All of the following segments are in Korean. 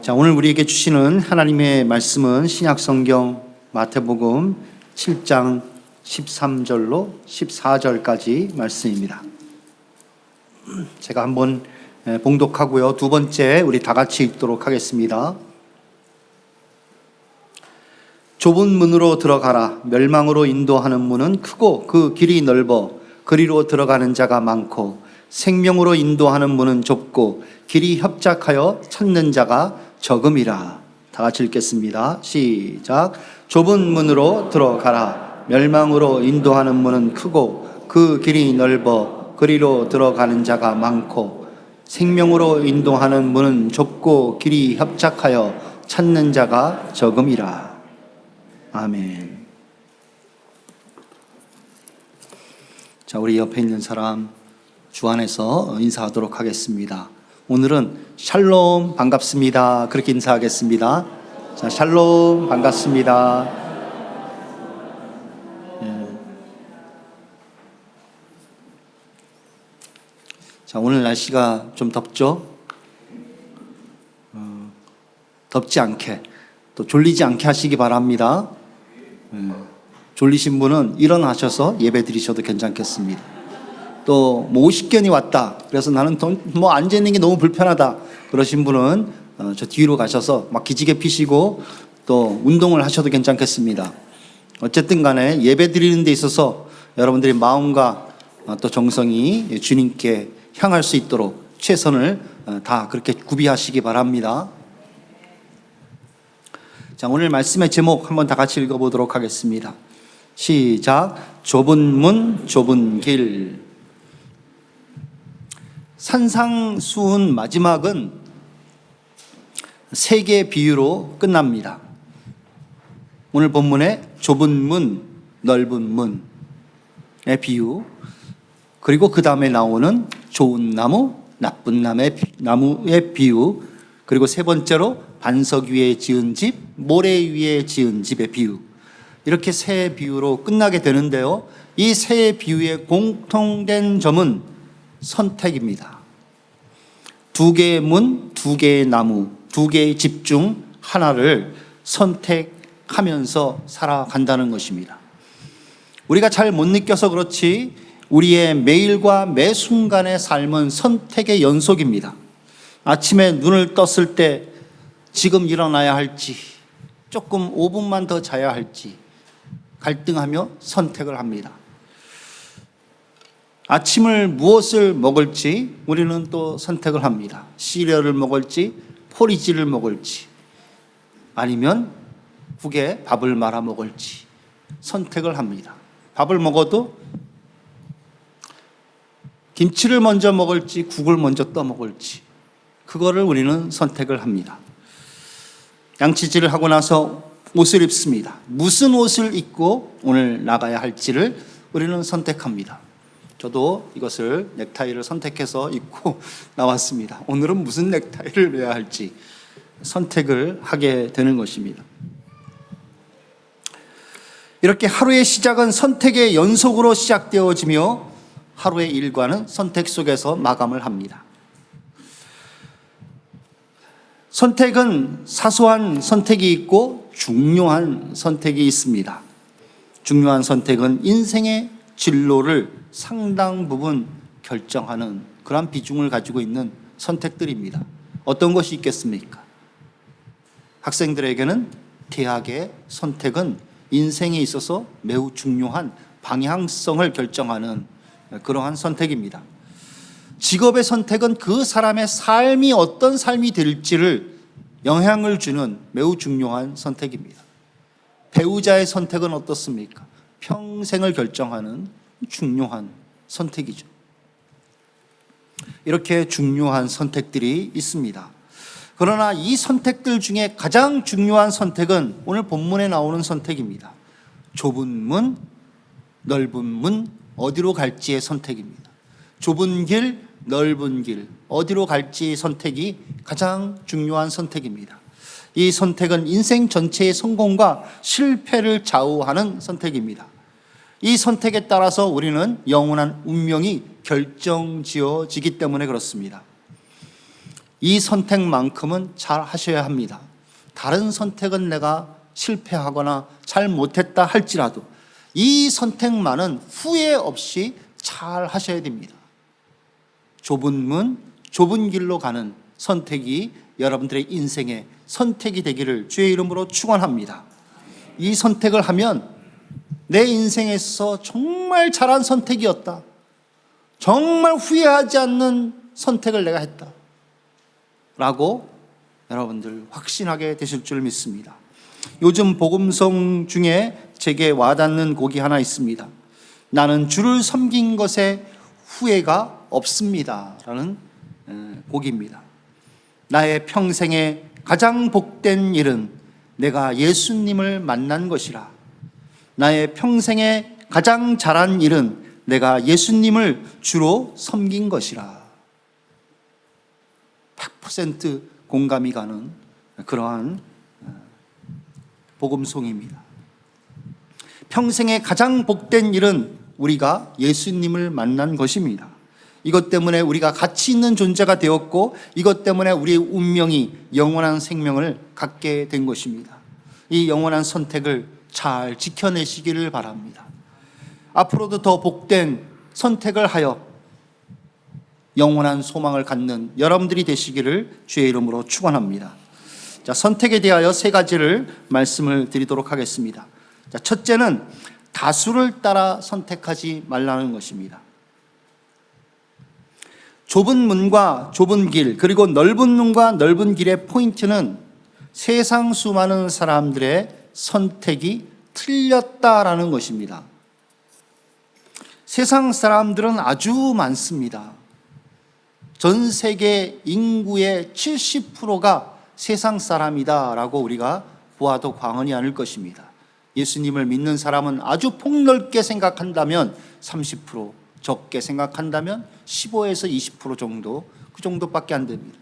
자, 오늘 우리에게 주시는 하나님의 말씀은 신약성경 마태복음 7장 13절로 14절까지 말씀입니다. 제가 한번 봉독하고요. 두 번째 우리 다 같이 읽도록 하겠습니다. 좁은 문으로 들어가라. 멸망으로 인도하는 문은 크고 그 길이 넓어 그리로 들어가는 자가 많고 생명으로 인도하는 문은 좁고 길이 협착하여 찾는 자가 적음이라. 다 같이 읽겠습니다. 시작. 좁은 문으로 들어가라. 멸망으로 인도하는 문은 크고 그 길이 넓어 그리로 들어가는 자가 많고 생명으로 인도하는 문은 좁고 길이 협착하여 찾는 자가 적음이라. 아멘. 자, 우리 옆에 있는 사람 주 안에서 인사하도록 하겠습니다. 오늘은 샬롬 반갑습니다. 그렇게 인사하겠습니다. 자, 샬롬 반갑습니다. 예. 자, 오늘 날씨가 좀 덥죠? 덥지 않게 또 졸리지 않게 하시기 바랍니다. 졸리신 분은 일어나셔서 예배 드리셔도 괜찮겠습니다. 또 뭐 50견이 왔다, 그래서 나는 뭐 앉아있는 게 너무 불편하다 그러신 분은 저 뒤로 가셔서 막 기지개 피시고 또 운동을 하셔도 괜찮겠습니다. 어쨌든 간에 예배 드리는 데 있어서 여러분들의 마음과 또 정성이 주님께 향할 수 있도록 최선을 다 그렇게 구비하시기 바랍니다. 자, 오늘 말씀의 제목 한번 다 같이 읽어보도록 하겠습니다. 시작. 좁은 문, 좁은 길. 산상수훈 마지막은 세 개의 비유로 끝납니다. 오늘 본문에 좁은 문, 넓은 문의 비유, 그리고 그 다음에 나오는 좋은 나무, 나쁜 나무의 비유, 그리고 세 번째로 반석 위에 지은 집, 모래 위에 지은 집의 비유, 이렇게 세 비유로 끝나게 되는데요, 이 세 비유의 공통된 점은 선택입니다. 두 개의 문, 두 개의 나무, 두 개의 집 중 하나를 선택하면서 살아간다는 것입니다. 우리가 잘 못 느껴서 그렇지 우리의 매일과 매 순간의 삶은 선택의 연속입니다. 아침에 눈을 떴을 때 지금 일어나야 할지, 조금 5분만 더 자야 할지 갈등하며 선택을 합니다. 아침을 무엇을 먹을지 우리는 또 선택을 합니다. 시리얼을 먹을지, 포리지를 먹을지, 아니면 국에 밥을 말아 먹을지 선택을 합니다. 밥을 먹어도 김치를 먼저 먹을지, 국을 먼저 떠 먹을지, 그거를 우리는 선택을 합니다. 양치질을 하고 나서 옷을 입습니다. 무슨 옷을 입고 오늘 나가야 할지를 우리는 선택합니다. 저도 이것을 넥타이를 선택해서 입고 나왔습니다. 오늘은 무슨 넥타이를 매야 할지 선택을 하게 되는 것입니다. 이렇게 하루의 시작은 선택의 연속으로 시작되어지며 하루의 일과는 선택 속에서 마감을 합니다. 선택은 사소한 선택이 있고 중요한 선택이 있습니다. 중요한 선택은 인생의 진로를 상당 부분 결정하는 그런 비중을 가지고 있는 선택들입니다. 어떤 것이 있겠습니까? 학생들에게는 대학의 선택은 인생에 있어서 매우 중요한 방향성을 결정하는 그러한 선택입니다. 직업의 선택은 그 사람의 삶이 어떤 삶이 될지를 영향을 주는 매우 중요한 선택입니다. 배우자의 선택은 어떻습니까? 평생을 결정하는 중요한 선택이죠. 이렇게 중요한 선택들이 있습니다. 그러나 이 선택들 중에 가장 중요한 선택은 오늘 본문에 나오는 선택입니다. 좁은 문, 넓은 문, 어디로 갈지의 선택입니다. 좁은 길, 넓은 길, 어디로 갈지 선택이 가장 중요한 선택입니다. 이 선택은 인생 전체의 성공과 실패를 좌우하는 선택입니다. 이 선택에 따라서 우리는 영원한 운명이 결정지어지기 때문에 그렇습니다. 이 선택만큼은 잘 하셔야 합니다. 다른 선택은 내가 실패하거나 잘 못했다 할지라도 이 선택만은 후회 없이 잘 하셔야 됩니다. 좁은 문, 좁은 길로 가는 선택이 여러분들의 인생의 선택이 되기를 주의 이름으로 축원합니다. 이 선택을 하면 내 인생에서 정말 잘한 선택이었다, 정말 후회하지 않는 선택을 내가 했다 라고 여러분들 확신하게 되실 줄 믿습니다. 요즘 복음송 중에 제게 와닿는 곡이 하나 있습니다. 나는 주를 섬긴 것에 후회가 없습니다 라는 곡입니다. 나의 평생에 가장 복된 일은 내가 예수님을 만난 것이라. 나의 평생에 가장 잘한 일은 내가 예수님을 주로 섬긴 것이라. 100% 공감이 가는 그러한 복음송입니다. 평생에 가장 복된 일은 우리가 예수님을 만난 것입니다. 이것 때문에 우리가 가치 있는 존재가 되었고, 이것 때문에 우리의 운명이 영원한 생명을 갖게 된 것입니다. 이 영원한 선택을 잘 지켜내시기를 바랍니다. 앞으로도 더 복된 선택을 하여 영원한 소망을 갖는 여러분들이 되시기를 주의 이름으로 축원합니다. 자, 선택에 대하여 세 가지를 말씀을 드리도록 하겠습니다. 자, 첫째는 다수를 따라 선택하지 말라는 것입니다. 좁은 문과 좁은 길, 그리고 넓은 문과 넓은 길의 포인트는 세상 수많은 사람들의 선택이 틀렸다라는 것입니다. 세상 사람들은 아주 많습니다. 전 세계 인구의 70%가 세상 사람이다라고 우리가 보아도 과언이 아닐 것입니다. 예수님을 믿는 사람은 아주 폭넓게 생각한다면 30%, 적게 생각한다면 15에서 20% 정도, 그 정도밖에 안 됩니다.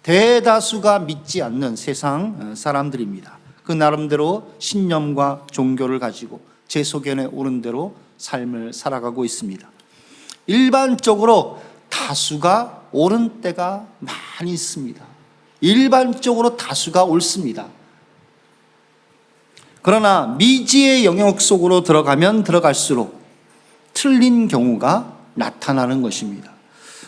대다수가 믿지 않는 세상 사람들입니다. 그 나름대로 신념과 종교를 가지고 제 소견에 오른 대로 삶을 살아가고 있습니다. 일반적으로 다수가 옳은 때가 많이 있습니다. 일반적으로 다수가 옳습니다. 그러나 미지의 영역 속으로 들어가면 들어갈수록 틀린 경우가 나타나는 것입니다.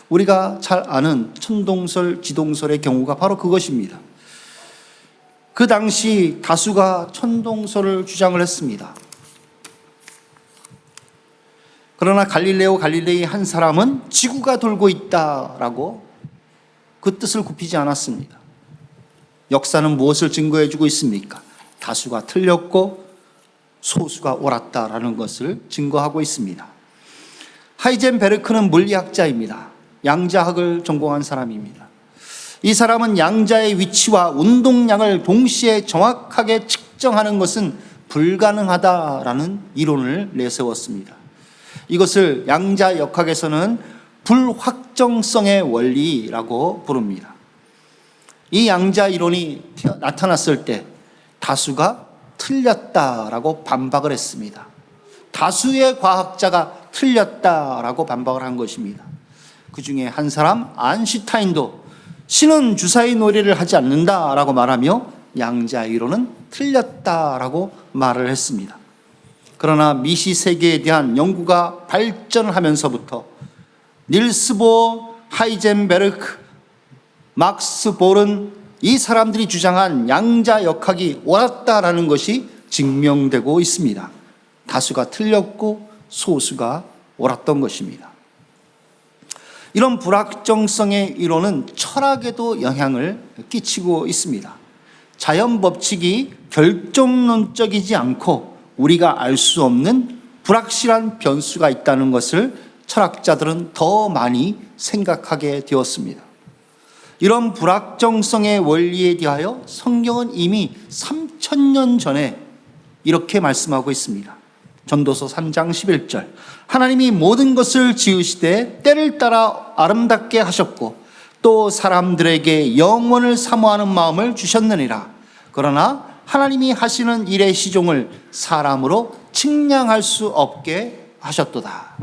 우리가 잘 아는 천동설, 지동설의 경우가 바로 그것입니다. 그 당시 다수가 천동설을 주장을 했습니다. 그러나 갈릴레오 갈릴레이 한 사람은 지구가 돌고 있다라고 그 뜻을 굽히지 않았습니다. 역사는 무엇을 증거해 주고 있습니까? 다수가 틀렸고 소수가 옳았다라는 것을 증거하고 있습니다. 하이젠베르크는 물리학자입니다. 양자학을 전공한 사람입니다. 이 사람은 양자의 위치와 운동량을 동시에 정확하게 측정하는 것은 불가능하다라는 이론을 내세웠습니다. 이것을 양자역학에서는 불확정성의 원리라고 부릅니다. 이 양자 이론이 나타났을 때 다수가 틀렸다라고 반박을 했습니다. 다수의 과학자가 틀렸다라고 반박을 한 것입니다. 그 중에 한 사람 아인슈타인도 신은 주사위 놀이를 하지 않는다라고 말하며 양자 이론은 틀렸다라고 말을 했습니다. 그러나 미시 세계에 대한 연구가 발전하면서부터 닐스 보어, 하이젠베르크, 막스 보른, 이 사람들이 주장한 양자역학이 옳았다라는 것이 증명되고 있습니다. 다수가 틀렸고 소수가 옳았던 것입니다. 이런 불확정성의 이론은 철학에도 영향을 끼치고 있습니다. 자연 법칙이 결정론적이지 않고 우리가 알 수 없는 불확실한 변수가 있다는 것을 철학자들은 더 많이 생각하게 되었습니다. 이런 불확정성의 원리에 대하여 성경은 이미 3000년 전에 이렇게 말씀하고 있습니다. 전도서 3장 11절, 하나님이 모든 것을 지으시되 때를 따라 아름답게 하셨고 또 사람들에게 영원을 사모하는 마음을 주셨느니라. 그러나 하나님이 하시는 일의 시종을 사람으로 측량할 수 없게 하셨도다.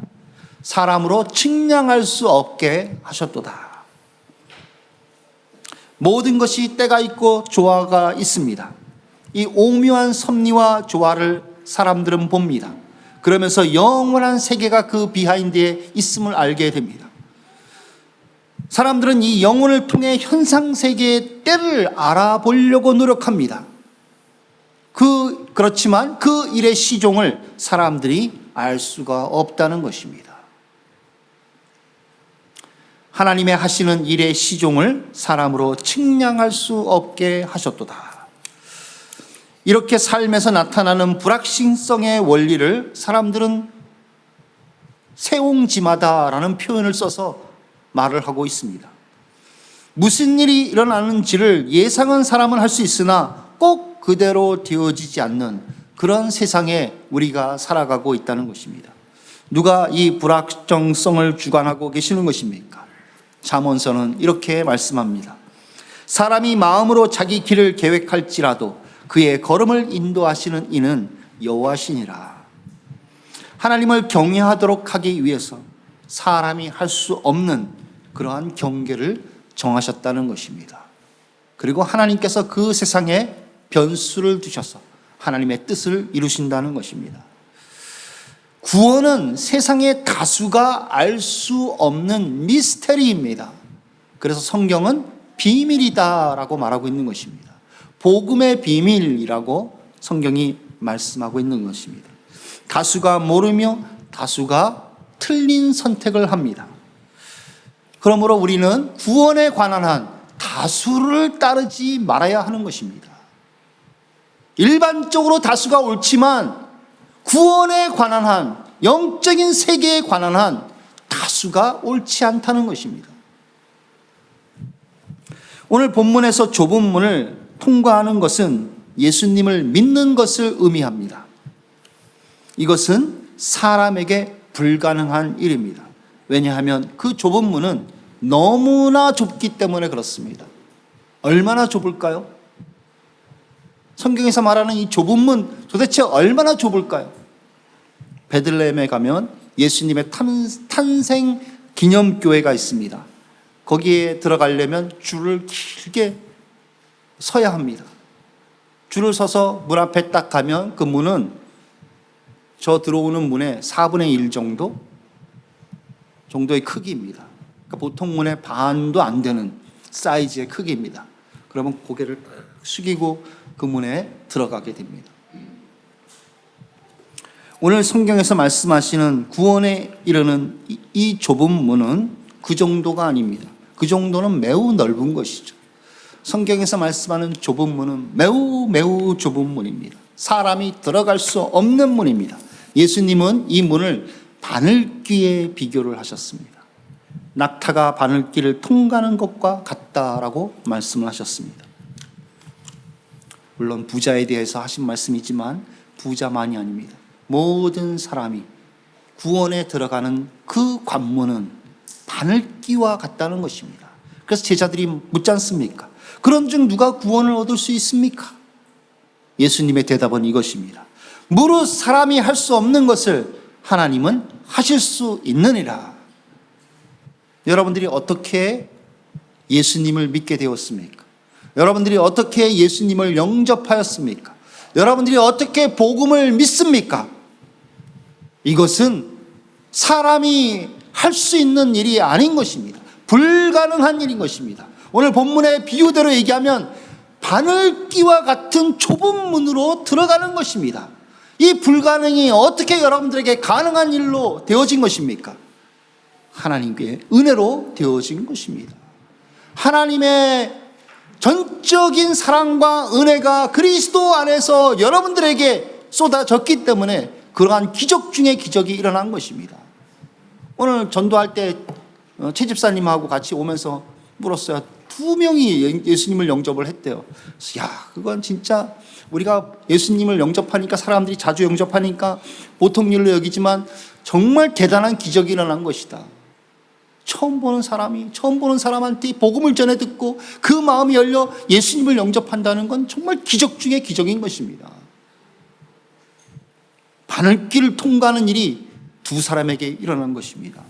사람으로 측량할 수 없게 하셨도다. 모든 것이 때가 있고 조화가 있습니다. 이 오묘한 섭리와 조화를 사람들은 봅니다. 그러면서 영원한 세계가 그 비하인드에 있음을 알게 됩니다. 사람들은 이 영혼을 통해 현상 세계의 때를 알아보려고 노력합니다. 그렇지만 그 일의 시종을 사람들이 알 수가 없다는 것입니다. 하나님의 하시는 일의 시종을 사람으로 측량할 수 없게 하셨도다. 이렇게 삶에서 나타나는 불확실성의 원리를 사람들은 세옹지마다라는 표현을 써서 말을 하고 있습니다. 무슨 일이 일어나는지를 예상한 사람은 할 수 있으나 꼭 그대로 되어지지 않는 그런 세상에 우리가 살아가고 있다는 것입니다. 누가 이 불확정성을 주관하고 계시는 것입니까? 잠언서는 이렇게 말씀합니다. 사람이 마음으로 자기 길을 계획할지라도 그의 걸음을 인도하시는 이는 여호와시니라. 하나님을 경외하도록 하기 위해서 사람이 할 수 없는 그러한 경계를 정하셨다는 것입니다. 그리고 하나님께서 그 세상에 변수를 두셔서 하나님의 뜻을 이루신다는 것입니다. 구원은 세상의 다수가 알 수 없는 미스테리입니다. 그래서 성경은 비밀이다라고 말하고 있는 것입니다. 복음의 비밀이라고 성경이 말씀하고 있는 것입니다. 다수가 모르며 다수가 틀린 선택을 합니다. 그러므로 우리는 구원에 관한 한 다수를 따르지 말아야 하는 것입니다. 일반적으로 다수가 옳지만 구원에 관한 한, 영적인 세계에 관한 한 다수가 옳지 않다는 것입니다. 오늘 본문에서 좁은 문을 통과하는 것은 예수님을 믿는 것을 의미합니다. 이것은 사람에게 불가능한 일입니다. 왜냐하면 그 좁은 문은 너무나 좁기 때문에 그렇습니다. 얼마나 좁을까요? 성경에서 말하는 이 좁은 문 도대체 얼마나 좁을까요? 베들레헴에 가면 예수님의 탄생 기념교회가 있습니다. 거기에 들어가려면 줄을 길게 서야 합니다. 줄을 서서 문 앞에 딱 가면 그 문은 저 들어오는 문의 4분의 1 정도의 크기입니다. 그러니까 보통 문의 반도 안 되는 사이즈의 크기입니다. 그러면 고개를 숙이고 그 문에 들어가게 됩니다. 오늘 성경에서 말씀하시는 구원에 이르는 이 좁은 문은 그 정도가 아닙니다. 그 정도는 매우 넓은 것이죠. 성경에서 말씀하는 좁은 문은 매우 좁은 문입니다. 사람이 들어갈 수 없는 문입니다. 예수님은 이 문을 바늘귀에 비교를 하셨습니다. 낙타가 바늘귀를 통과하는 것과 같다라고 말씀을 하셨습니다. 물론 부자에 대해서 하신 말씀이지만 부자만이 아닙니다. 모든 사람이 구원에 들어가는 그 관문은 바늘귀와 같다는 것입니다. 그래서 제자들이 묻지 않습니까? 그런즉 누가 구원을 얻을 수 있습니까? 예수님의 대답은 이것입니다. 무릇 사람이 할 수 없는 것을 하나님은 하실 수 있느니라. 여러분들이 어떻게 예수님을 믿게 되었습니까? 여러분들이 어떻게 예수님을 영접하였습니까? 여러분들이 어떻게 복음을 믿습니까? 이것은 사람이 할 수 있는 일이 아닌 것입니다. 불가능한 일인 것입니다. 오늘 본문의 비유대로 얘기하면 바늘귀와 같은 좁은 문으로 들어가는 것입니다. 이 불가능이 어떻게 여러분들에게 가능한 일로 되어진 것입니까? 하나님께 은혜로 되어진 것입니다. 하나님의 전적인 사랑과 은혜가 그리스도 안에서 여러분들에게 쏟아졌기 때문에 그러한 기적 중에 기적이 일어난 것입니다. 오늘 전도할 때 최 집사님하고 같이 오면서 물었어요. 2명이 예수님을 영접을 했대요. 야, 그건 진짜 우리가 예수님을 영접하니까 사람들이 자주 영접하니까 보통 일로 여기지만 정말 대단한 기적이 일어난 것이다. 처음 보는 사람한테 복음을 전해 듣고 그 마음이 열려 예수님을 영접한다는 건 정말 기적 중에 기적인 것입니다. 바늘길을 통과하는 일이 2 사람에게 일어난 것입니다.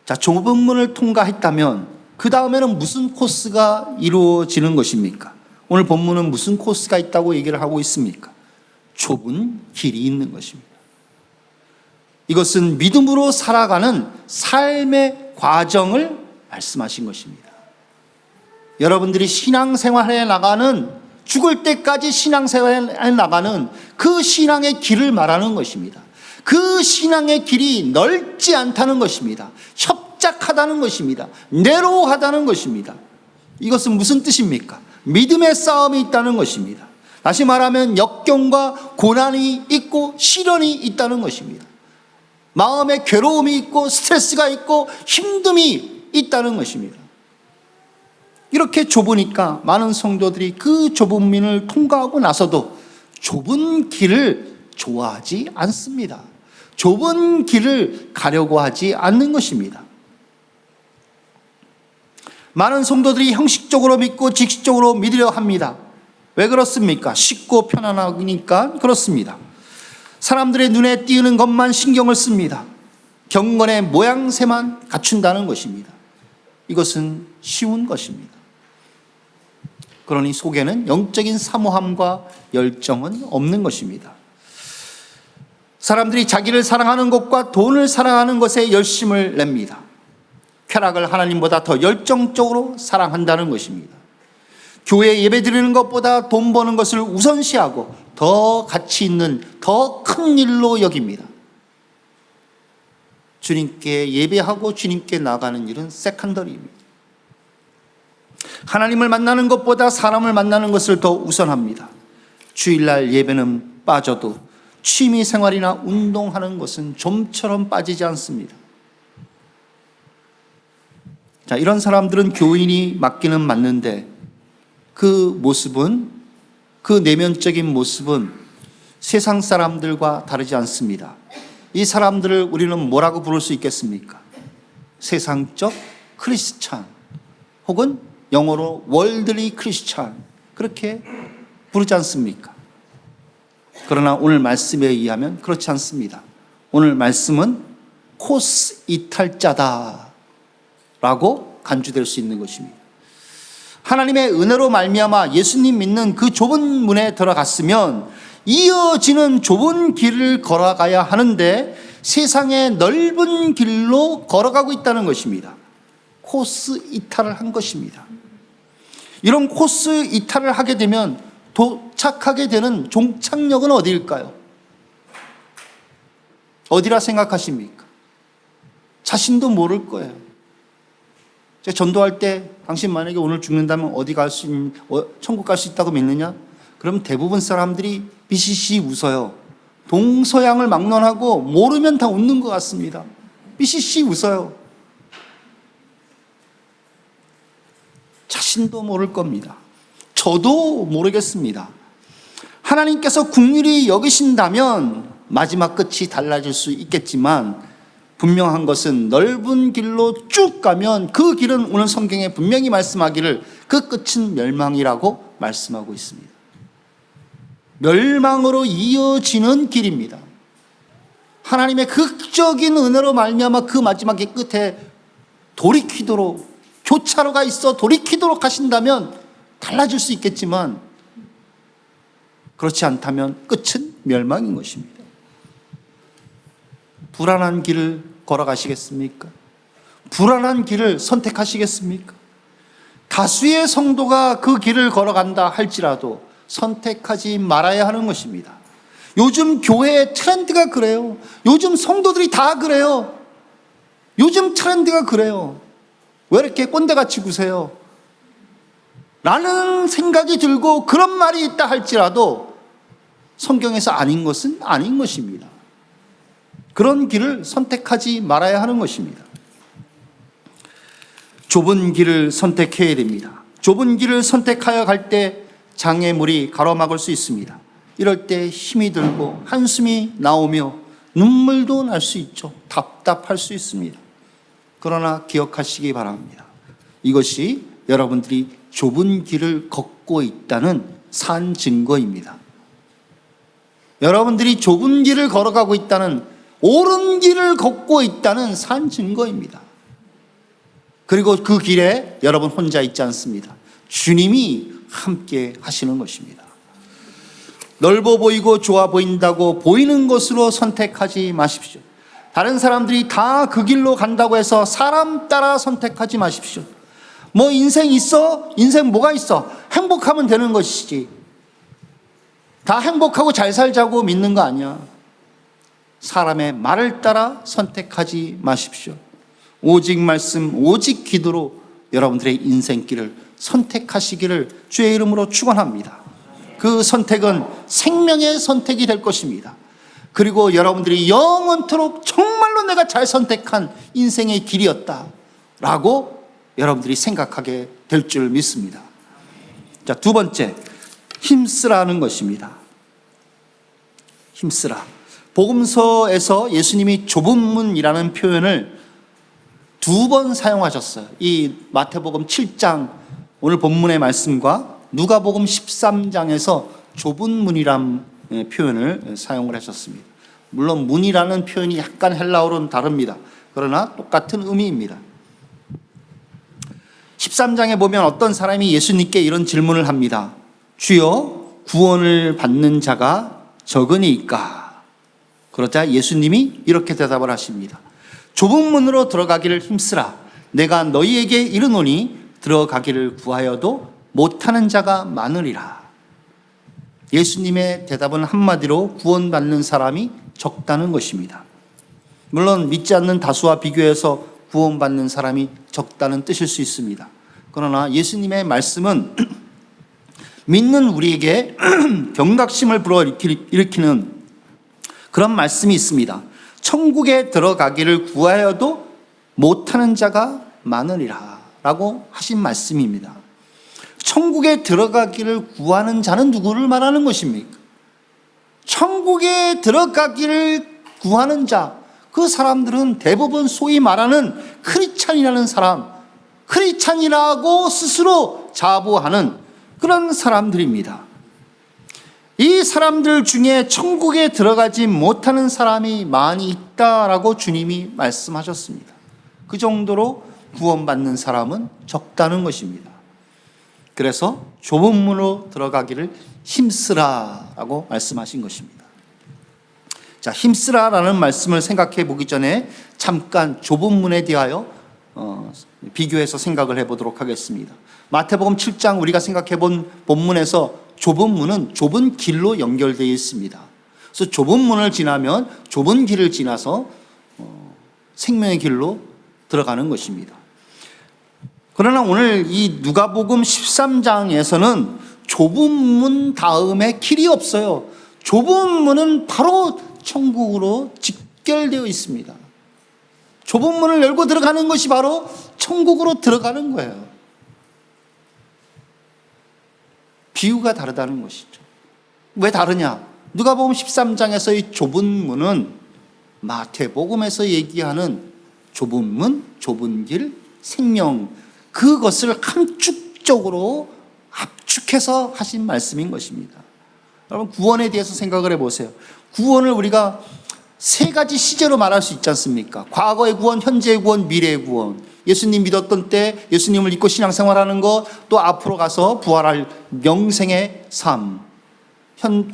자, 좁은 문을 통과했다면 그 다음에는 무슨 코스가 이루어지는 것입니까? 오늘 본문은 무슨 코스가 있다고 얘기를 하고 있습니까? 좁은 길이 있는 것입니다. 이것은 믿음으로 살아가는 삶의 과정을 말씀하신 것입니다. 여러분들이 신앙생활에 나가는, 죽을 때까지 신앙생활에 나가는 그 신앙의 길을 말하는 것입니다. 그 신앙의 길이 넓지 않다는 것입니다. 협착하다는 것입니다. 내로우하다는 것입니다. 이것은 무슨 뜻입니까? 믿음의 싸움이 있다는 것입니다. 다시 말하면 역경과 고난이 있고 시련이 있다는 것입니다. 마음에 괴로움이 있고 스트레스가 있고 힘듦이 있다는 것입니다. 이렇게 좁으니까 많은 성도들이 그 좁은 문을 통과하고 나서도 좁은 길을 좋아하지 않습니다. 좁은 길을 가려고 하지 않는 것입니다. 많은 성도들이 형식적으로 믿고 직식적으로 믿으려 합니다. 왜 그렇습니까? 쉽고 편안하니까 그렇습니다. 사람들의 눈에 띄는 것만 신경을 씁니다. 경건의 모양새만 갖춘다는 것입니다. 이것은 쉬운 것입니다. 그러니 속에는 영적인 사모함과 열정은 없는 것입니다. 사람들이 자기를 사랑하는 것과 돈을 사랑하는 것에 열심을 냅니다. 쾌락을 하나님보다 더 열정적으로 사랑한다는 것입니다. 교회 예배 드리는 것보다 돈 버는 것을 우선시하고 더 가치 있는 더 큰 일로 여깁니다. 주님께 예배하고 주님께 나가는 일은 세컨더리입니다. 하나님을 만나는 것보다 사람을 만나는 것을 더 우선합니다. 주일날 예배는 빠져도 취미 생활이나 운동하는 것은 좀처럼 빠지지 않습니다. 자, 이런 사람들은 교인이 맞기는 맞는데 그 모습은, 그 내면적인 모습은 세상 사람들과 다르지 않습니다. 이 사람들을 우리는 뭐라고 부를 수 있겠습니까? 세상적 크리스찬, 혹은 영어로 월드리 크리스찬, 그렇게 부르지 않습니까? 그러나 오늘 말씀에 의하면 그렇지 않습니다. 오늘 말씀은 코스 이탈자다 라고 간주될 수 있는 것입니다. 하나님의 은혜로 말미암아 예수님 믿는 그 좁은 문에 들어갔으면 이어지는 좁은 길을 걸어가야 하는데 세상의 넓은 길로 걸어가고 있다는 것입니다. 코스 이탈을 한 것입니다. 이런 코스 이탈을 하게 되면 도착하게 되는 종착역은 어디일까요? 어디라 생각하십니까? 자신도 모를 거예요. 제가 전도할 때 당신 만약에 오늘 죽는다면 어디 갈 수 있는, 천국 갈 수 있다고 믿느냐? 그럼 대부분 사람들이 비시시 웃어요. 동서양을 막론하고 모르면 다 웃는 것 같습니다. 비시시 웃어요. 자신도 모를 겁니다. 저도 모르겠습니다. 하나님께서 긍휼히 여기신다면 마지막 끝이 달라질 수 있겠지만 분명한 것은 넓은 길로 쭉 가면 그 길은 오늘 성경에 분명히 말씀하기를 그 끝은 멸망이라고 말씀하고 있습니다. 멸망으로 이어지는 길입니다. 하나님의 극적인 은혜로 말미암아 그 마지막의 끝에 돌이키도록, 교차로가 있어 돌이키도록 하신다면 달라질 수 있겠지만 그렇지 않다면 끝은 멸망인 것입니다. 불안한 길을 걸어가시겠습니까? 불안한 길을 선택하시겠습니까? 다수의 성도가 그 길을 걸어간다 할지라도 선택하지 말아야 하는 것입니다. 요즘 교회의 트렌드가 그래요. 요즘 성도들이 다 그래요. 요즘 트렌드가 그래요. 왜 이렇게 꼰대같이 구세요? 라는 생각이 들고 그런 말이 있다 할지라도 성경에서 아닌 것은 아닌 것입니다. 그런 길을 선택하지 말아야 하는 것입니다. 좁은 길을 선택해야 됩니다. 좁은 길을 선택하여 갈 때 장애물이 가로막을 수 있습니다. 이럴 때 힘이 들고 한숨이 나오며 눈물도 날 수 있죠. 답답할 수 있습니다. 그러나 기억하시기 바랍니다. 이것이 여러분들이 좁은 길을 걷고 있다는 산 증거입니다. 여러분들이 좁은 길을 걸어가고 있다는, 옳은 길을 걷고 있다는 산 증거입니다. 그리고 그 길에 여러분 혼자 있지 않습니다. 주님이 함께 하시는 것입니다. 넓어 보이고 좋아 보인다고 보이는 것으로 선택하지 마십시오. 다른 사람들이 다 그 길로 간다고 해서 사람 따라 선택하지 마십시오. 뭐 인생 있어? 인생 뭐가 있어? 행복하면 되는 것이지. 다 행복하고 잘 살자고 믿는 거 아니야. 사람의 말을 따라 선택하지 마십시오. 오직 말씀, 오직 기도로 여러분들의 인생길을 선택하시기를 주의 이름으로 축원합니다. 그 선택은 생명의 선택이 될 것입니다. 그리고 여러분들이 영원토록 정말로 내가 잘 선택한 인생의 길이었다 라고 여러분들이 생각하게 될 줄 믿습니다. 자, 두 번째, 힘쓰라는 것입니다. 힘쓰라. 복음서에서 예수님이 좁은 문이라는 표현을 2번 사용하셨어요. 이 마태복음 7장 오늘 본문의 말씀과 누가복음 13장에서 좁은 문이란 표현을 사용을 하셨습니다. 물론 문이라는 표현이 약간 헬라어로는 다릅니다. 그러나 똑같은 의미입니다. 13장에 보면 어떤 사람이 예수님께 이런 질문을 합니다. 주여, 구원을 받는 자가 적으니까? 그러자 예수님이 이렇게 대답을 하십니다. 좁은 문으로 들어가기를 힘쓰라. 내가 너희에게 이르노니 들어가기를 구하여도 못하는 자가 많으리라. 예수님의 대답은 한마디로 구원받는 사람이 적다는 것입니다. 물론 믿지 않는 다수와 비교해서 구원받는 사람이 적다는 뜻일 수 있습니다. 그러나 예수님의 말씀은 믿는 우리에게 경각심을 불어일으키는 그런 말씀이 있습니다. 천국에 들어가기를 구하여도 못하는 자가 많으리라 라고 하신 말씀입니다. 천국에 들어가기를 구하는 자는 누구를 말하는 것입니까? 천국에 들어가기를 구하는 자, 그 사람들은 대부분 소위 말하는 크리스찬이라는 사람, 크리스찬이라고 스스로 자부하는 그런 사람들입니다. 이 사람들 중에 천국에 들어가지 못하는 사람이 많이 있다라고 주님이 말씀하셨습니다. 그 정도로 구원받는 사람은 적다는 것입니다. 그래서 좁은 문으로 들어가기를 힘쓰라라고 말씀하신 것입니다. 자, 힘쓰라라는 말씀을 생각해 보기 전에 잠깐 좁은 문에 대하여 비교해서 생각을 해보도록 하겠습니다. 마태복음 7장 우리가 생각해 본 본문에서 좁은 문은 좁은 길로 연결되어 있습니다. 그래서 좁은 문을 지나면 좁은 길을 지나서 생명의 길로 들어가는 것입니다. 그러나 오늘 이 누가복음 13장에서는 좁은 문 다음에 길이 없어요. 좁은 문은 바로 천국으로 직결되어 있습니다. 좁은 문을 열고 들어가는 것이 바로 천국으로 들어가는 거예요. 비유가 다르다는 것이죠. 왜 다르냐? 누가복음 13장에서 이 좁은 문은 마태복음에서 얘기하는 좁은 문, 좁은 길, 생명, 그것을 함축적으로 압축해서 하신 말씀인 것입니다. 여러분, 구원에 대해서 생각을 해보세요. 구원을 우리가 세 가지 시제로 말할 수 있지 않습니까? 과거의 구원, 현재의 구원, 미래의 구원. 예수님 믿었던 때 예수님을 믿고 신앙생활하는 것, 또 앞으로 가서 부활할 영생의 삶.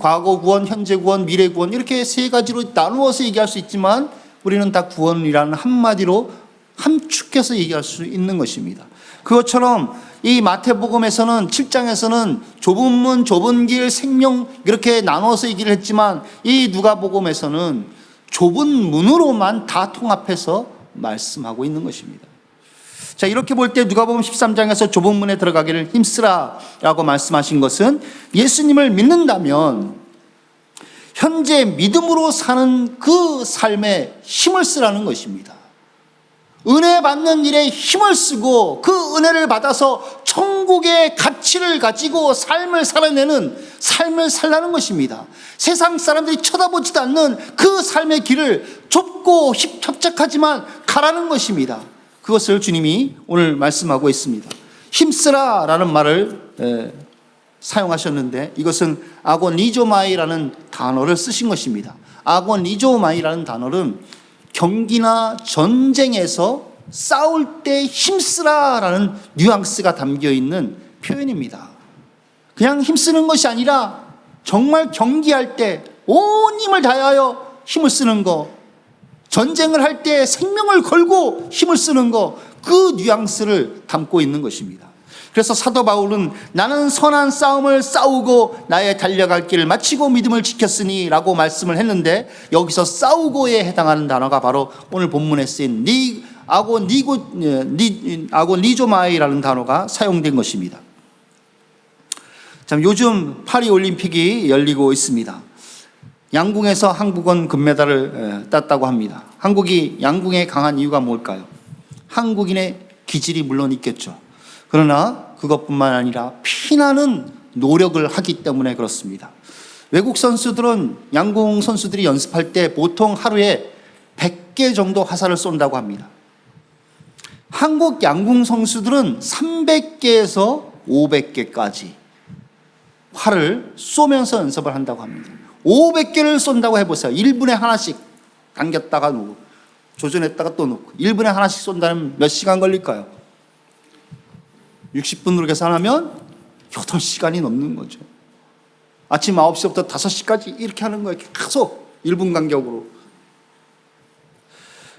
과거 구원, 현재 구원, 미래 구원, 이렇게 세 가지로 나누어서 얘기할 수 있지만 우리는 다 구원이라는 한마디로 함축해서 얘기할 수 있는 것입니다. 그것처럼 이 마태복음에서는 7장에서는 좁은 문, 좁은 길, 생명 이렇게 나눠서 얘기를 했지만 이 누가복음에서는 좁은 문으로만 다 통합해서 말씀하고 있는 것입니다. 자, 이렇게 볼 때 누가복음 13장에서 좁은 문에 들어가기를 힘쓰라라고 말씀하신 것은 예수님을 믿는다면 현재 믿음으로 사는 그 삶에 힘을 쓰라는 것입니다. 은혜 받는 일에 힘을 쓰고 그 은혜를 받아서 천국의 가치를 가지고 삶을 살아내는 삶을 살라는 것입니다. 세상 사람들이 쳐다보지도 않는 그 삶의 길을 좁고 협착하지만 가라는 것입니다. 그것을 주님이 오늘 말씀하고 있습니다. 힘쓰라 라는 말을 사용하셨는데 이것은 아고니조마이라는 단어를 쓰신 것입니다. 아고니조마이라는 단어는 경기나 전쟁에서 싸울 때 힘쓰라라는 뉘앙스가 담겨 있는 표현입니다. 그냥 힘쓰는 것이 아니라 정말 경기할 때 온 힘을 다하여 힘을 쓰는 거, 전쟁을 할 때 생명을 걸고 힘을 쓰는 거, 그 뉘앙스를 담고 있는 것입니다. 그래서 사도 바울은 나는 선한 싸움을 싸우고 나의 달려갈 길을 마치고 믿음을 지켰으니 라고 말씀을 했는데, 여기서 싸우고에 해당하는 단어가 바로 오늘 본문에 쓰인 아고니조마이라는 단어가 사용된 것입니다. 참, 요즘 파리올림픽이 열리고 있습니다. 양궁에서 한국은 금메달을 땄다고 합니다. 한국이 양궁에 강한 이유가 뭘까요? 한국인의 기질이 물론 있겠죠. 그러나 그것뿐만 아니라 피나는 노력을 하기 때문에 그렇습니다. 외국 선수들은, 양궁 선수들이 연습할 때 보통 하루에 100개 정도 화살을 쏜다고 합니다. 한국 양궁 선수들은 300개에서 500개까지 활을 쏘면서 연습을 한다고 합니다. 500개를 쏜다고 해보세요. 1분에 하나씩 당겼다가 놓고 조준했다가 또 놓고 1분에 하나씩 쏜다면 몇 시간 걸릴까요? 60분으로 계산하면 8시간이 넘는 거죠. 아침 9시부터 5시까지 이렇게 하는 거예요. 계속 1분 간격으로.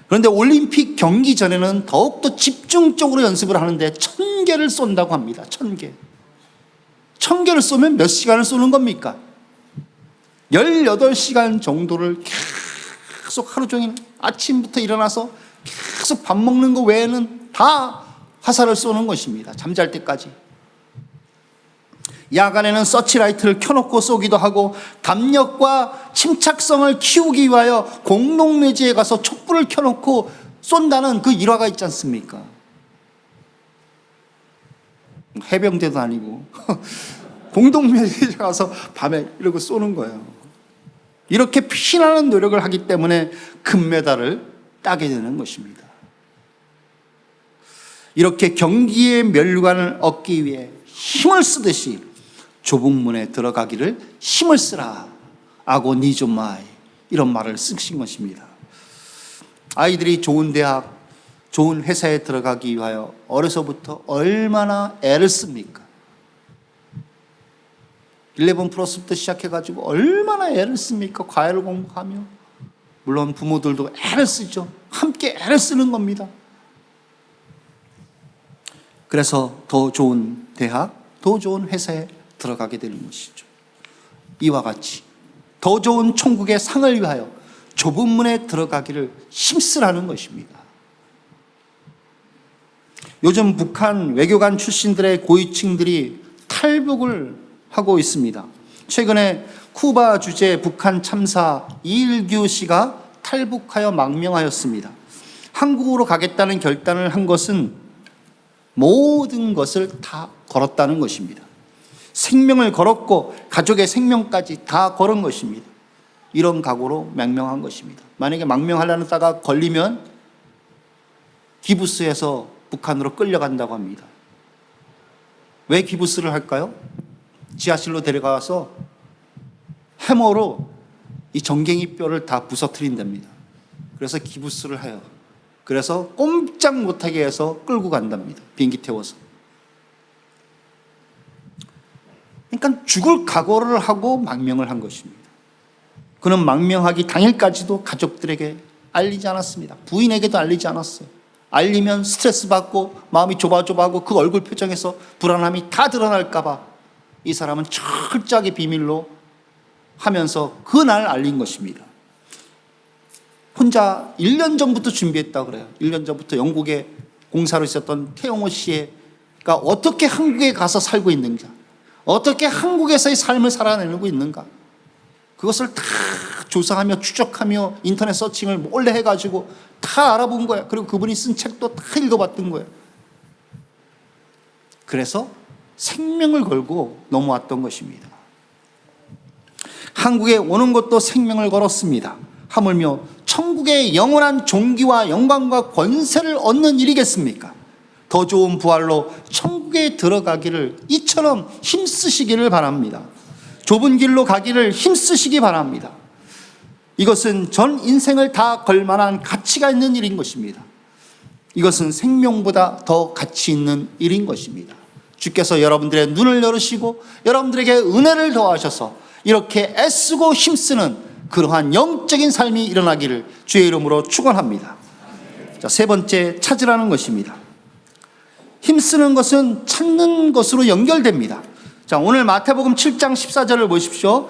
그런데 올림픽 경기 전에는 더욱더 집중적으로 연습을 하는데 1000개를 쏜다고 합니다. 1000개. 1000개를 쏘면 몇 시간을 쏘는 겁니까? 18시간 정도를 계속 하루 종일 아침부터 일어나서 계속 밥 먹는 거 외에는 다 화살을 쏘는 것입니다. 잠잘 때까지. 야간에는 서치라이트를 켜놓고 쏘기도 하고, 담력과 침착성을 키우기 위하여 공동묘지에 가서 촛불을 켜놓고 쏜다는 그 일화가 있지 않습니까? 해병대도 아니고 공동묘지에 가서 밤에 이러고 쏘는 거예요. 이렇게 피나는 노력을 하기 때문에 금메달을 따게 되는 것입니다. 이렇게 경기의 면류관을 얻기 위해 힘을 쓰듯이 좁은 문에 들어가기를 힘을 쓰라, 아고니조마이, 이런 말을 쓰신 것입니다. 아이들이 좋은 대학, 좋은 회사에 들어가기 위하여 어려서부터 얼마나 애를 씁니까? 11 플러스부터 시작해가지고 얼마나 애를 씁니까? 과외를 공부하며. 물론 부모들도 애를 쓰죠. 함께 애를 쓰는 겁니다. 그래서 더 좋은 대학, 더 좋은 회사에 들어가게 되는 것이죠. 이와 같이 더 좋은 천국의 상을 위하여 좁은 문에 들어가기를 힘쓰라는 것입니다. 요즘 북한 외교관 출신들의 고위층들이 탈북을 하고 있습니다. 최근에 쿠바 주재 북한 참사 이일규 씨가 탈북하여 망명하였습니다. 한국으로 가겠다는 결단을 한 것은 모든 것을 다 걸었다는 것입니다. 생명을 걸었고 가족의 생명까지 다 걸은 것입니다. 이런 각오로 망명한 것입니다. 만약에 망명하려는 따가 걸리면 기부스에서 북한으로 끌려간다고 합니다. 왜 기부스를 할까요? 지하실로 데려가서 해머로 이 정갱이 뼈를 다 부서뜨린답니다. 그래서 기부스를 해요. 그래서 꼼짝 못하게 해서 끌고 간답니다. 비행기 태워서. 그러니까 죽을 각오를 하고 망명을 한 것입니다. 그는 망명하기 당일까지도 가족들에게 알리지 않았습니다. 부인에게도 알리지 않았어요. 알리면 스트레스 받고 마음이 조바조바하고 그 얼굴 표정에서 불안함이 다 드러날까 봐 이 사람은 철저하게 비밀로 하면서 그날 알린 것입니다. 혼자 1년 전부터 준비했다고 그래요. 1년 전부터 영국에 공사로 있었던 태용호 씨가 어떻게 한국에 가서 살고 있는가, 어떻게 한국에서의 삶을 살아내고 있는가, 그것을 다 조사하며 추적하며 인터넷 서칭을 몰래 해가지고 다 알아본 거예요. 그리고 그분이 쓴 책도 다 읽어봤던 거예요. 그래서 생명을 걸고 넘어왔던 것입니다. 한국에 오는 것도 생명을 걸었습니다. 하물며 천국의 영원한 존귀와 영광과 권세를 얻는 일이겠습니까? 더 좋은 부활로 천국에 들어가기를 이처럼 힘쓰시기를 바랍니다. 좁은 길로 가기를 힘쓰시기 바랍니다. 이것은 전 인생을 다 걸 만한 가치가 있는 일인 것입니다. 이것은 생명보다 더 가치 있는 일인 것입니다. 주께서 여러분들의 눈을 열으시고 여러분들에게 은혜를 더하셔서 이렇게 애쓰고 힘쓰는 그러한 영적인 삶이 일어나기를 주의 이름으로 축원합니다. 자, 세 번째, 찾으라는 것입니다. 힘쓰는 것은 찾는 것으로 연결됩니다. 자, 오늘 마태복음 7장 14절을 보십시오.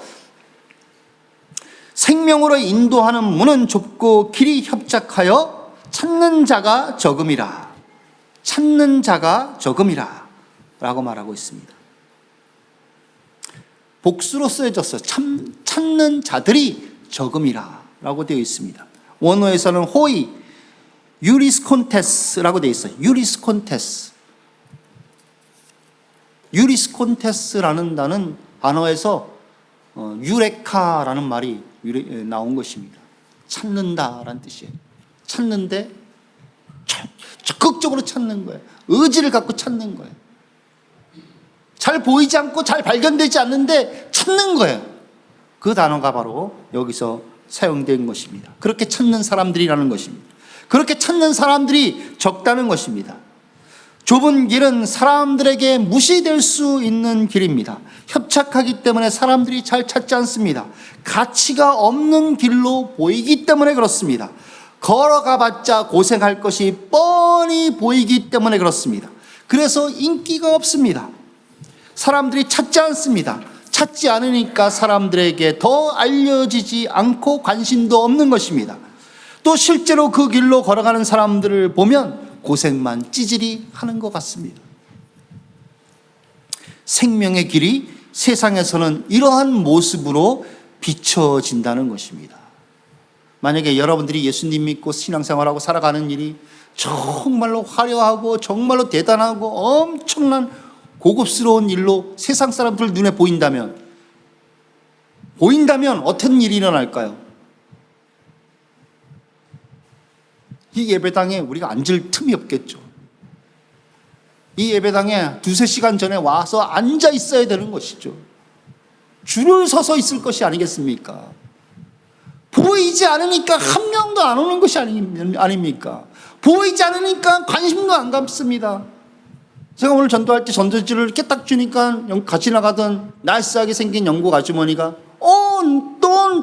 생명으로 인도하는 문은 좁고 길이 협착하여 찾는 자가 적음이라. 찾는 자가 적음이라 라고 말하고 있습니다. 복수로 쓰여졌어요. 찾는 자들이 적음이라 라고 되어 있습니다. 원어에서는 호이, 유리스콘테스라고 되어 있어요. 유리스콘테스. 유리스콘테스라는 단어에서 유레카라는 말이 나온 것입니다. 찾는다라는 뜻이에요. 찾는데 적극적으로 찾는 거예요. 의지를 갖고 찾는 거예요. 잘 보이지 않고 잘 발견되지 않는데 찾는 거예요. 그 단어가 바로 여기서 사용된 것입니다. 그렇게 찾는 사람들이라는 것입니다. 그렇게 찾는 사람들이 적다는 것입니다. 좁은 길은 사람들에게 무시될 수 있는 길입니다. 협착하기 때문에 사람들이 잘 찾지 않습니다. 가치가 없는 길로 보이기 때문에 그렇습니다. 걸어가봤자 고생할 것이 뻔히 보이기 때문에 그렇습니다. 그래서 인기가 없습니다. 사람들이 찾지 않습니다. 찾지 않으니까 사람들에게 더 알려지지 않고 관심도 없는 것입니다. 또 실제로 그 길로 걸어가는 사람들을 보면 고생만 찌질이 하는 것 같습니다. 생명의 길이 세상에서는 이러한 모습으로 비춰진다는 것입니다. 만약에 여러분들이 예수님 믿고 신앙생활하고 살아가는 일이 정말로 화려하고 정말로 대단하고 엄청난 고급스러운 일로 세상 사람들 눈에 보인다면 어떤 일이 일어날까요? 이 예배당에 우리가 앉을 틈이 없겠죠. 이 예배당에 2-3시간 전에 와서 앉아 있어야 되는 것이죠. 줄을 서서 있을 것이 아니겠습니까? 보이지 않으니까 한 명도 안 오는 것이 아닙니까? 보이지 않으니까 관심도 안 갖습니다. 제가 오늘 전도할 때 전도지를 이렇게 딱 주니까 같이 나가던 나이스하게 생긴 영국 아주머니가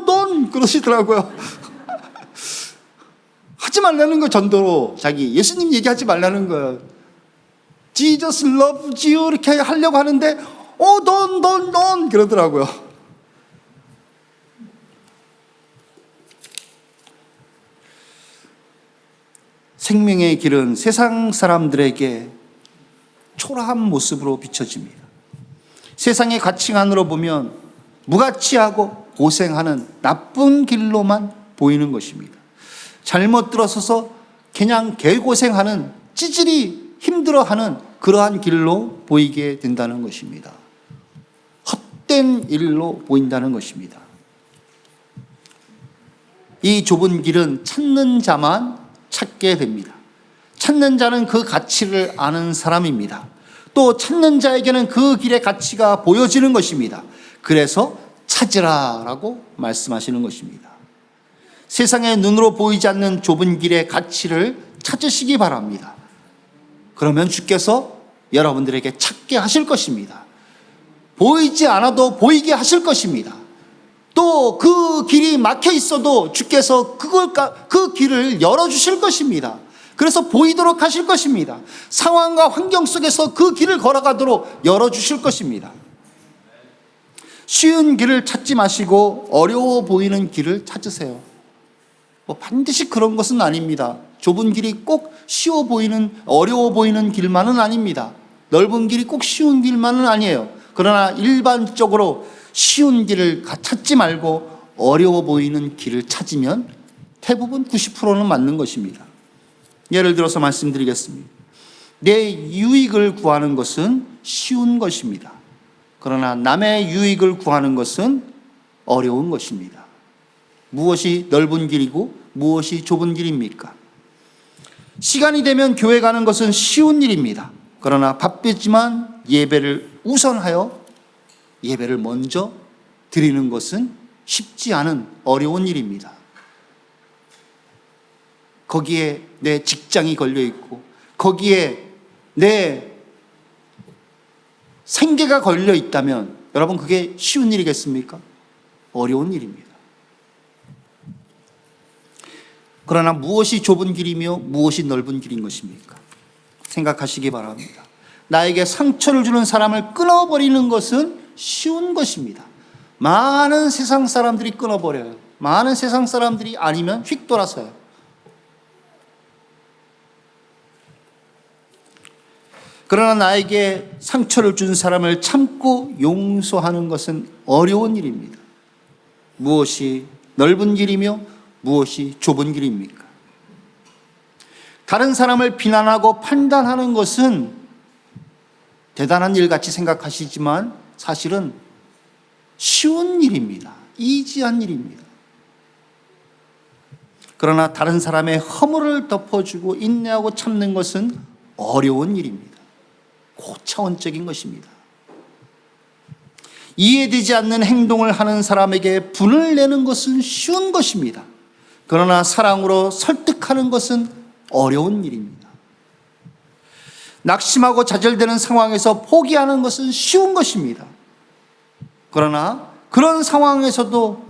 돈 그러시더라고요. 하지 말라는 거 전도로 자기 예수님 얘기하지 말라는 거예요. Jesus loves you 이렇게 하려고 하는데 돈 그러더라고요. 생명의 길은 세상 사람들에게 초라한 모습으로 비춰집니다. 세상의 가치관으로 보면 무가치하고 고생하는 나쁜 길로만 보이는 것입니다. 잘못 들어서서 그냥 개고생하는 찌질이 힘들어하는 그러한 길로 보이게 된다는 것입니다. 헛된 일로 보인다는 것입니다. 이 좁은 길은 찾는 자만 찾게 됩니다. 찾는 자는 그 가치를 아는 사람입니다. 또 찾는 자에게는 그 길의 가치가 보여지는 것입니다. 그래서 찾으라라고 말씀하시는 것입니다. 세상의 눈으로 보이지 않는 좁은 길의 가치를 찾으시기 바랍니다. 그러면 주께서 여러분들에게 찾게 하실 것입니다. 보이지 않아도 보이게 하실 것입니다. 또 그 길이 막혀 있어도 주께서 그 길을 열어주실 것입니다. 그래서 보이도록 하실 것입니다. 상황과 환경 속에서 그 길을 걸어가도록 열어주실 것입니다. 쉬운 길을 찾지 마시고 어려워 보이는 길을 찾으세요. 반드시 그런 것은 아닙니다. 좁은 길이 꼭 쉬워 보이는, 어려워 보이는 길만은 아닙니다. 넓은 길이 꼭 쉬운 길만은 아니에요. 그러나 일반적으로 쉬운 길을 찾지 말고 어려워 보이는 길을 찾으면 대부분 90%는 맞는 것입니다. 예를 들어서 말씀드리겠습니다. 내 유익을 구하는 것은 쉬운 것입니다. 그러나 남의 유익을 구하는 것은 어려운 것입니다. 무엇이 넓은 길이고 무엇이 좁은 길입니까? 시간이 되면 교회 가는 것은 쉬운 일입니다. 그러나 바쁘지만 예배를 우선하여 예배를 먼저 드리는 것은 쉽지 않은 어려운 일입니다. 거기에 내 직장이 걸려 있고 거기에 내 생계가 걸려 있다면 여러분 그게 쉬운 일이겠습니까? 어려운 일입니다. 그러나 무엇이 좁은 길이며 무엇이 넓은 길인 것입니까? 생각하시기 바랍니다. 나에게 상처를 주는 사람을 끊어버리는 것은 쉬운 것입니다. 많은 세상 사람들이 끊어버려요. 많은 세상 사람들이 아니면 휙 돌아서요. 그러나 나에게 상처를 준 사람을 참고 용서하는 것은 어려운 일입니다. 무엇이 넓은 길이며 무엇이 좁은 길입니까? 다른 사람을 비난하고 판단하는 것은 대단한 일같이 생각하시지만 사실은 쉬운 일입니다. 이지한 일입니다. 그러나 다른 사람의 허물을 덮어주고 인내하고 참는 것은 어려운 일입니다. 고차원적인 것입니다. 이해되지 않는 행동을 하는 사람에게 분을 내는 것은 쉬운 것입니다. 그러나 사랑으로 설득하는 것은 어려운 일입니다. 낙심하고 좌절되는 상황에서 포기하는 것은 쉬운 것입니다. 그러나 그런 상황에서도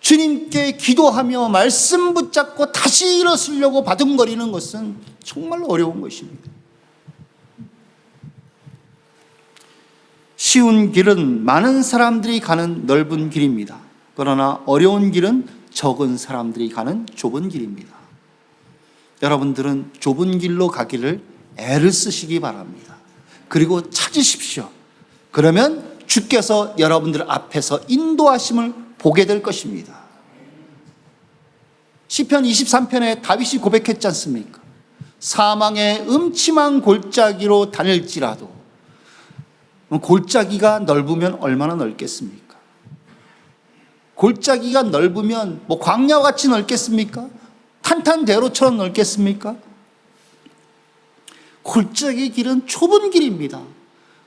주님께 기도하며 말씀 붙잡고 다시 일어서려고 바둥거리는 것은 정말 어려운 것입니다. 쉬운 길은 많은 사람들이 가는 넓은 길입니다. 그러나 어려운 길은 적은 사람들이 가는 좁은 길입니다. 여러분들은 좁은 길로 가기를 애를 쓰시기 바랍니다. 그리고 찾으십시오. 그러면 주께서 여러분들 앞에서 인도하심을 보게 될 것입니다. 시편 23편에 다윗이 고백했지 않습니까? 사망의 음침한 골짜기로 다닐지라도, 골짜기가 넓으면 얼마나 넓겠습니까? 골짜기가 넓으면 광야와 같이 넓겠습니까? 탄탄대로처럼 넓겠습니까? 골짜기 길은 좁은 길입니다.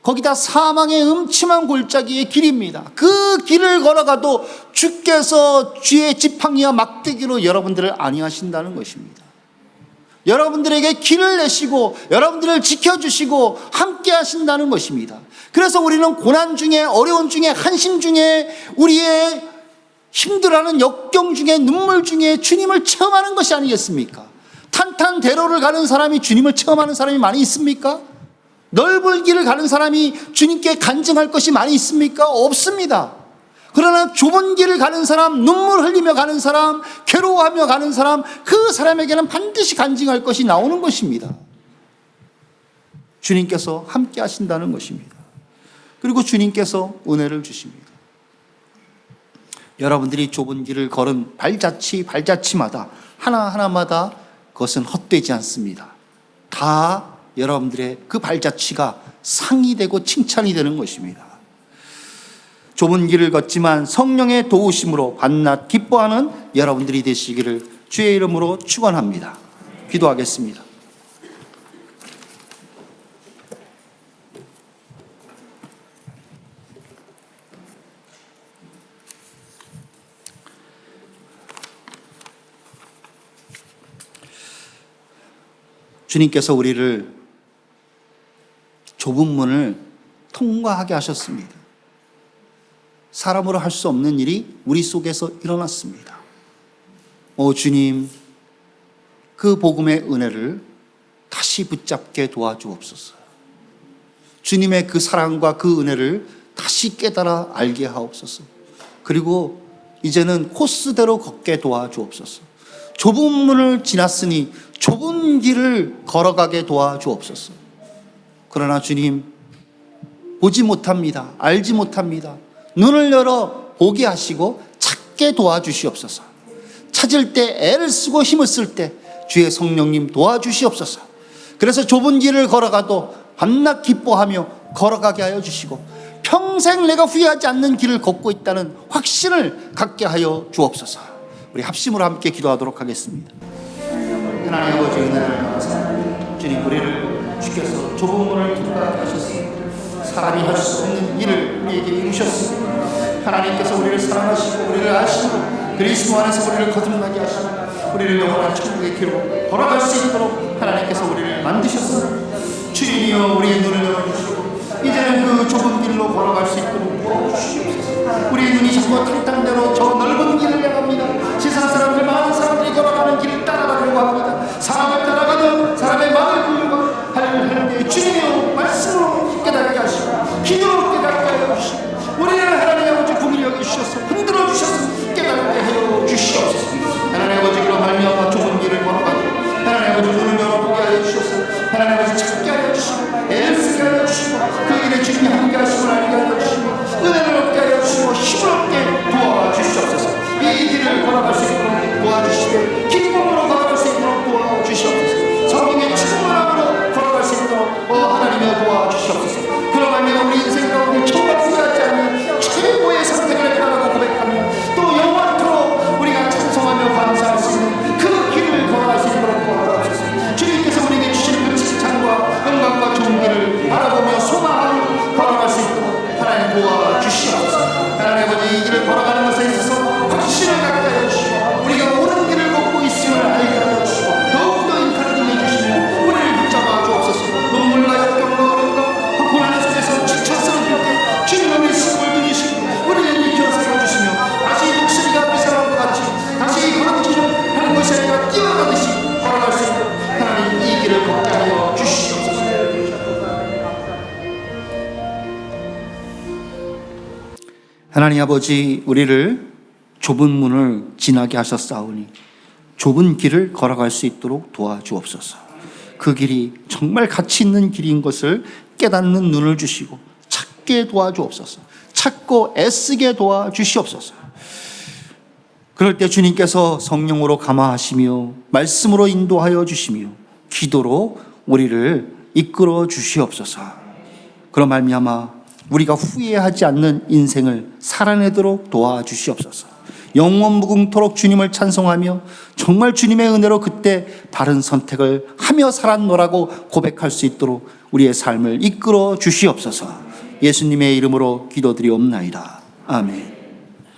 거기다 사망의 음침한 골짜기의 길입니다. 그 길을 걸어가도 주께서 쥐의 지팡이와 막대기로 여러분들을 안위하신다는 것입니다. 여러분들에게 길을 내시고 여러분들을 지켜주시고 함께 하신다는 것입니다. 그래서 우리는 고난 중에, 어려운 중에, 한심 중에, 우리의 힘들어하는 역경 중에, 눈물 중에 주님을 체험하는 것이 아니겠습니까? 탄탄대로를 가는 사람이 주님을 체험하는 사람이 많이 있습니까? 넓은 길을 가는 사람이 주님께 간증할 것이 많이 있습니까? 없습니다. 그러나 좁은 길을 가는 사람, 눈물 흘리며 가는 사람, 괴로워하며 가는 사람, 그 사람에게는 반드시 간증할 것이 나오는 것입니다. 주님께서 함께 하신다는 것입니다. 그리고 주님께서 은혜를 주십니다. 여러분들이 좁은 길을 걸은 발자취마다 하나하나마다 그것은 헛되지 않습니다. 다 여러분들의 그 발자취가 상이 되고 칭찬이 되는 것입니다. 좁은 길을 걷지만 성령의 도우심으로 밤낮 기뻐하는 여러분들이 되시기를 주의 이름으로 축원합니다. 기도하겠습니다. 주님께서 우리를 좁은 문을 통과하게 하셨습니다. 사람으로 할 수 없는 일이 우리 속에서 일어났습니다. 오 주님, 그 복음의 은혜를 다시 붙잡게 도와주옵소서. 주님의 그 사랑과 그 은혜를 다시 깨달아 알게 하옵소서. 그리고 이제는 코스대로 걷게 도와주옵소서. 좁은 문을 지났으니 좁은 길을 걸어가게 도와주옵소서. 그러나 주님, 보지 못합니다. 알지 못합니다. 눈을 열어 보게 하시고 찾게 도와주시옵소서. 찾을 때 애를 쓰고 힘을 쓸 때 주의 성령님 도와주시옵소서. 그래서 좁은 길을 걸어가도 밤낮 기뻐하며 걸어가게 하여 주시고 평생 내가 후회하지 않는 길을 걷고 있다는 확신을 갖게 하여 주옵소서. 우리 합심으로 함께 기도하도록 하겠습니다. 하나님 아버지 은혜를 감사합니다. 주님, 우리를 주께서 좁은 문을 통과하게 하셨습니다. 사람이 할 수 없는 일을 우리에게 이루셨습니다. 하나님께서 우리를 사랑하시고 우리를 아시고 그리스도 안에서 우리를 거듭나게 하시고 우리를 영원한 천국의 길로 걸어갈 수 있도록 하나님께서 우리를 만드셨어요. 주님이여 우리의 눈을 열어주시고 이제는 그 좁은 길로 걸어갈 수 있도록 도와주시옵소서. 우리의 눈이 자꾸 탕탕대로 저 넓은 길을 향합니다. 세상 사람들, 많은 사람들이 걸어가는 길을 따라가려고 합니다. 사람을 따라가는 사람의 마음을 굴려고 할 때 주님이여 말씀으로 깨닫게 하시고 기도로 깨닫게 하여 주시고 우리를 하나님 아버지 긍휼히 여기주셔서 흔들어 주셔서 깨닫게 하여 주시옵소서. 하나님 아버지 그런 말미암아 좁은 길을 걸어가고 하나님 아버지 눈을 열어보게 하여 주셔서 하나님 아버지 찾게 하여 주시고 애쓰게 하여 주시고 그 일에 주님이 함께 하심을 알게 하여 주시고 은혜를 얻게 하여 주시고 힘을 얻게 도와주시옵소서. 이 길을 걸어갈 수 있도록 도와주시되 기쁨으로 걸어갈 수 있도록 도와주시옵소서. 성령의 충만함으로 걸어갈 수 있도록 하나님이여 도와주시옵소서. 그러면 우리 인생 가운데 정말 후회하지 않는 최고의 선택을 했다고 고백하며 또 영원토록 우리가 찬송하며 감사할 수 있는 그 길을 걸어갈 수 있도록 도와주옵소서. 주님께서 우리에게 주시는 그 칭찬과 영광과 좋은 길을 바라보며 소망하며 걸어갈 수 있도록 하나님 도와주시옵소서. 하나님 아버지 이 길을 걸어가는 것에 있어서 확신을 갖게 하여 주시고 우리가 옳은 길을 걷고 있음을 알게 하여 주시고 더욱더 인카르팅해 주시며 우리를 붙잡아 주옵소서. 눈물과 역경과 어려움과 고난 속에서 지쳐 쓰러질 때 주님 우리 숨을 들이시고 우리를 일으켜 세워주시며 다시 목소리가 빗어나온 것 같이 다시 걸음질을 하는 것이 아니라 뛰어가듯이 걸어갈 수 있도록 하나님 이 길을 걷게 하여 주시옵소서. 하나님 아버지 우리를 좁은 문을 지나게 하셨사오니 좁은 길을 걸어갈 수 있도록 도와주옵소서. 그 길이 정말 가치 있는 길인 것을 깨닫는 눈을 주시고 찾게 도와주옵소서. 찾고 애쓰게 도와주시옵소서. 그럴 때 주님께서 성령으로 감화하시며 말씀으로 인도하여 주시며 기도로 우리를 이끌어 주시옵소서. 그런 말미암아 우리가 후회하지 않는 인생을 살아내도록 도와주시옵소서. 영원 무궁토록 주님을 찬송하며 정말 주님의 은혜로 그때 바른 선택을 하며 살았노라고 고백할 수 있도록 우리의 삶을 이끌어 주시옵소서. 예수님의 이름으로 기도드리옵나이다. 아멘.